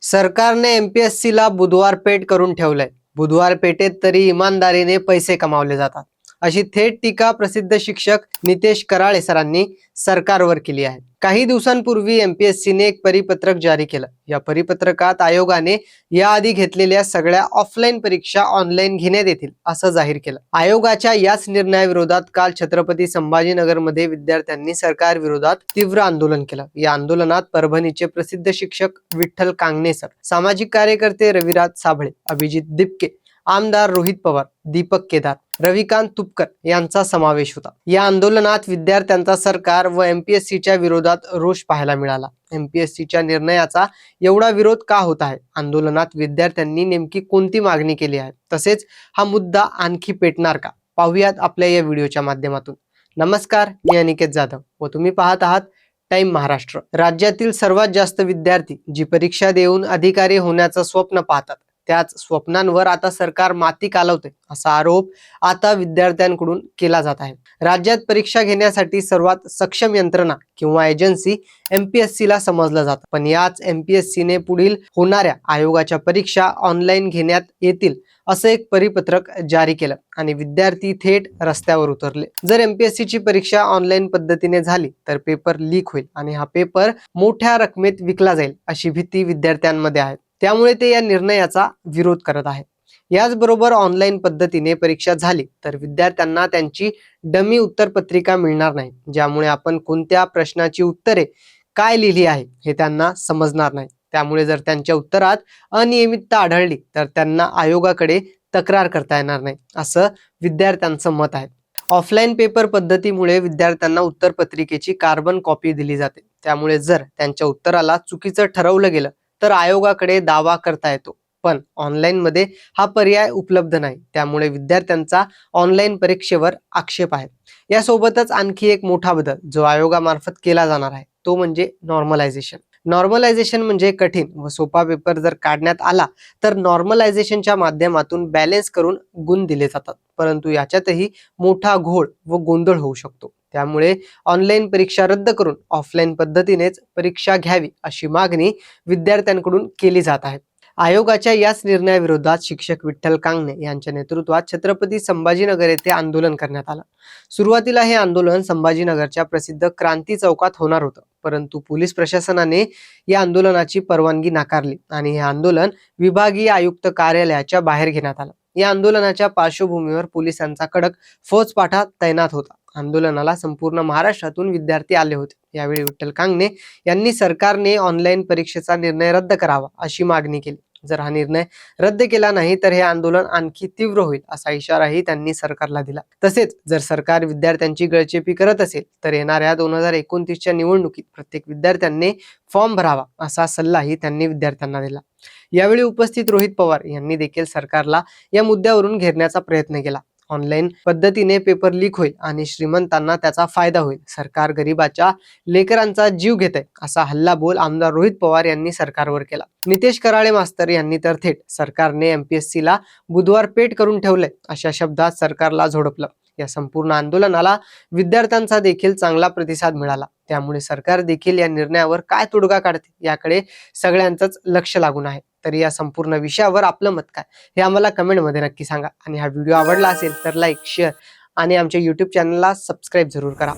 सरकारने एमपीएससीला बुधवार पेट करून ठेवलंय. बुधवार पेटेत तरी इमानदारीने पैसे कमावले जातात, अशी थेट टीका प्रसिद्ध शिक्षक नितेश कराळे सरांनी सरकारवर केली आहे. काही दिवसांपूर्वी एमपीएससीने एक परिपत्रक जारी केलं. या परिपत्रकात आयोगाने याआधी घेतलेल्या सगळ्या ऑफलाईन परीक्षा ऑनलाईन घेण्यात येतील असं जाहीर केलं. आयोगाच्या याच निर्णयाविरोधात काल छत्रपती संभाजीनगरमध्ये विद्यार्थ्यांनी सरकार विरोधात तीव्र आंदोलन केलं. या आंदोलनात परभणीचे प्रसिद्ध शिक्षक विठ्ठल कांगणे सर, सामाजिक कार्यकर्ते रविराज साबळे, अभिजित दिपके, आमदार रोहित पवार, दीपक केदार, रविकांत तुपकर यांचा समावेश होता. या आंदोलनात विद्यार्थ्यांचा सरकार व एमपीएससीच्या विरोधात रोष पाहायला मिळाला. एमपीएससीच्या निर्णयाचा एवढा विरोध का होत आहे? आंदोलनात विद्यार्थ्यांनी नेमकी कोणती मागणी केली आहे? तसेच हा मुद्दा आणखी पेटणार का? पाहूयात आपल्या या व्हिडिओच्या माध्यमातून. नमस्कार, मी अनिकेत जाधव व तुम्ही पाहत आहात टाइम महाराष्ट्र. राज्यातील सर्वात जास्त विद्यार्थी जी परीक्षा देऊन अधिकारी होण्याचं स्वप्न पाहतात, त्याच स्वप्नांवर आता सरकार माती कालवते असा आरोप आता विद्यार्थ्यांकडून केला जात आहे. राज्यात परीक्षा घेण्यासाठी सर्वात सक्षम यंत्रणा किंवा एजन्सी एमपीएससीला समजलं जातं. पण याच एमपीएससीने पुढील होणाऱ्या आयोगाच्या परीक्षा ऑनलाईन घेण्यात येतील असं एक परिपत्रक जारी केलं आणि विद्यार्थी थेट रस्त्यावर उतरले. जर एमपीएससीची परीक्षा ऑनलाईन पद्धतीने झाली तर पेपर लीक होईल आणि हा पेपर मोठ्या रकमेत विकला जाईल अशी भीती विद्यार्थ्यांमध्ये आहे. त्यामुळे ते या निर्णयाचा विरोध करत आहेत. याचबरोबर ऑनलाईन पद्धतीने परीक्षा झाली तर विद्यार्थ्यांना त्यांची डमी उत्तरपत्रिका मिळणार नाही, ज्यामुळे आपण कोणत्या प्रश्नाची उत्तरे काय लिहिली आहे हे त्यांना समजणार नाही. त्यामुळे जर त्यांच्या उत्तरात अनियमितता आढळली तर त्यांना आयोगाकडे तक्रार करता येणार नाही असं विद्यार्थ्यांचं मत आहे. ऑफलाईन पेपर पद्धतीमुळे विद्यार्थ्यांना उत्तरपत्रिकेची कार्बन कॉपी दिली जाते. त्यामुळे जर त्यांच्या उत्तराला चुकीचं ठरवलं गेलं तर आयोगाकडे दावा करता येतो. पण ऑनलाईन मध्ये हा पर्याय उपलब्ध नाही. त्यामुळे विद्यार्थ्यांचा ऑनलाईन परीक्षेवर आक्षेप आहे. यासोबतच आणखी एक मोठा बदल जो आयोगामार्फत केला जाणार आहे तो म्हणजे नॉर्मलायझेशन. नॉर्मलायझेशन म्हणजे कठीण व सोपा पेपर जर काढण्यात आला तर नॉर्मलायझेशनच्या माध्यमातून बॅलन्स करून गुण दिले जातात. परंतु याच्यातही मोठा घोळ व गोंधळ होऊ शकतो. त्यामुळे ऑनलाईन परीक्षा रद्द करून ऑफलाईन पद्धतीनेच परीक्षा घ्यावी अशी मागणी विद्यार्थ्यांकडून केली जात आहे. आयोगाच्या याच निर्णयाविरोधात शिक्षक विठ्ठल कांगणे यांच्या नेतृत्वात छत्रपती संभाजीनगर येथे आंदोलन करण्यात आलं. सुरुवातीला हे आंदोलन संभाजीनगरच्या प्रसिद्ध क्रांती चौकात होणार होतं, परंतु पोलीस प्रशासनाने या आंदोलनाची परवानगी नाकारली आणि हे आंदोलन विभागीय आयुक्त कार्यालयाच्या बाहेर घेण्यात आलं. या आंदोलनाच्या पार्श्वभूमीवर पोलिसांचा कडक फौजपाठा तैनात होता. आंदोलनाला संपूर्ण महाराष्ट्रातून विद्यार्थी आले होते. यावेळी विठ्ठल कांगणे यांनी सरकारने ऑनलाईन परीक्षेचा निर्णय रद्द करावा अशी मागणी केली. जर हा निर्णय रद्द केला नाही तर हे आंदोलन आणखी तीव्र होईल असा इशाराही त्यांनी सरकारला दिला. तसेच जर सरकार विद्यार्थ्यांची गळचेपी करत असेल तर येणाऱ्या 2029च्या निवडणुकीत प्रत्येक विद्यार्थ्यांनी फॉर्म भरावा असा सल्लाही त्यांनी विद्यार्थ्यांना दिला. यावेळी उपस्थित रोहित पवार यांनी देखील सरकारला या मुद्द्यावरून घेरण्याचा प्रयत्न केला. ऑनलाईन पद्धतीने पेपर लीक होईल आणि श्रीमंतांना त्याचा फायदा होईल. सरकार गरिबाच्या लेकरांचा जीव घेते असा हल्लाबोल आमदार रोहित पवार यांनी सरकारवर केला. नितेश कराळे मास्तर यांनी तर थेट सरकारने एमपीएससीला बुधवार पेट करून ठेवले अशा शब्दात सरकारला झोडपलं. या संपूर्ण आंदोलनाला विद्यार्थ्यांचा देखील चांगला प्रतिसाद मिळाला. त्यामुळे सरकार देखील या निर्णयावर काय तोडगा काढते याकडे सगळ्यांचंच लक्ष लागून आहे. तरी या संपूर्ण विषयावर आपलं मत काय हे आम्हाला कमेंटमध्ये नक्की सांगा आणि हा व्हिडिओ आवडला असेल तर लाईक, शेअर आणि आमच्या YouTube चॅनलला सबस्क्राईब जरूर करा.